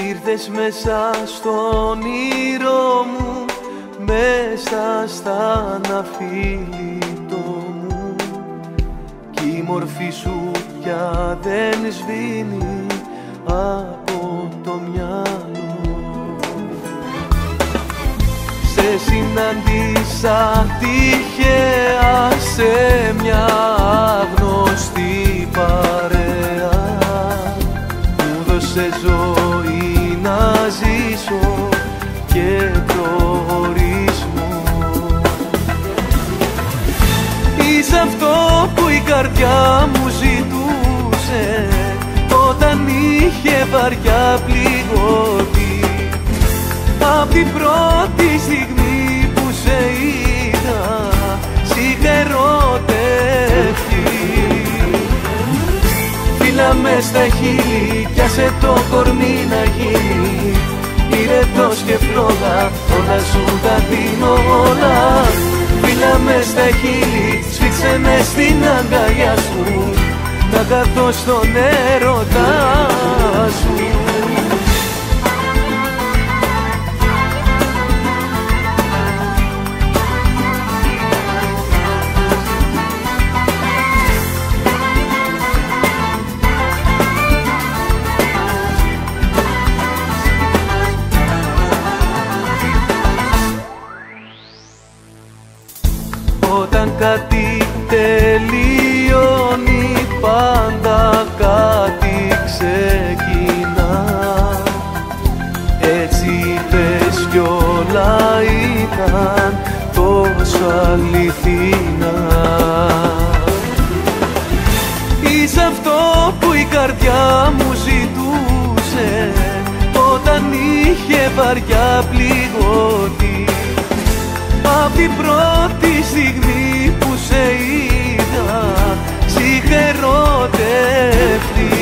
Ήρθες μέσα στον όνειρό μου, μέσα στα αναφίλητο μου, κι η μορφή σου πια δεν σβήνει από το μυαλό. Σε συναντήσα τυχαία σε μια άγνωστη παρέα, μου δώσε ζωή να ζήσω και το ορισμό. Είσαι αυτό που η καρδιά μου ζητούσε όταν είχε βαριά πληγώτη. Απ' την πρώτη στιγμή που σε είδα σ' είχα ερωτευτεί. Φίλα μες στα χείλη κι άσε το κορμί να γίνει πυρετός και φλόγα, όλα σου τα δίνω όλα. Φίλα μες στα χείλη, σφίξε με στην αγκαλιά σου, να καθώ στον έρωτά σου. Όταν κάτι τελειώνει πάντα κάτι ξεκινά. Έτσι είπες κι όλα ήταν τόσο αληθινά. Είσαι αυτό που η καρδιά μου ζητούσε όταν είχε βαριά πληγώτη. Απ' την πρώτη στιγμή που σε είδα σ' είχα ερωτευτεί.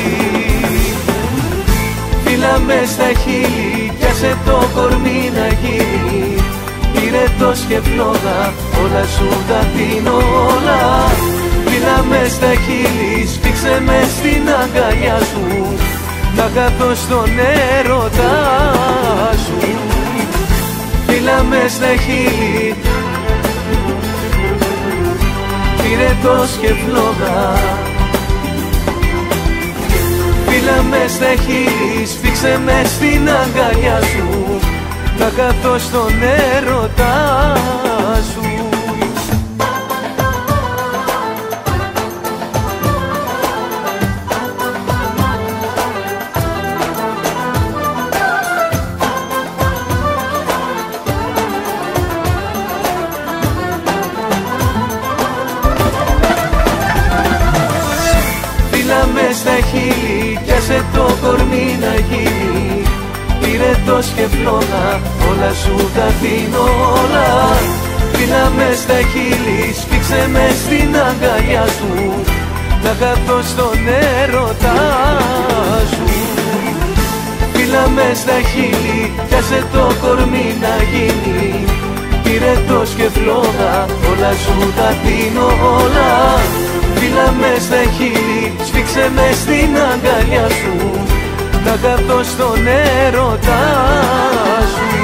Φίλα μες στα χείλη κι άσε το κορμί να γίνει πυρετός και φλόγα, όλα σου τα δίνω όλα. Φίλα μες στα χείλη, σφίξε με στην αγκαλιά σου, να καθώ στον έρωτά σου. Φίλα μες στα χείλη, πυρετός και φλόγα. Φίλα μες στα χείλη, σφίξε με στην αγκαλιά σου, να καθώ στον έρωτά σου. Μες στα χείλη κι άσε το κορμί να γίνει πυρετός και φλόγα, όλα σου τα δίνω όλα. Φίλα μες στα χείλη, σφίξε με στην αγκαλιά σου, να καθώ στον έρωτά σου. Φίλα μες στα χείλη κι άσε το κορμί να γίνει πυρετός και φλόγα, όλα σου τα δίνω όλα. Φίλα μες στα χείλη, σφίξε με στην αγκαλιά σου, να καθώ στον έρωτά σου.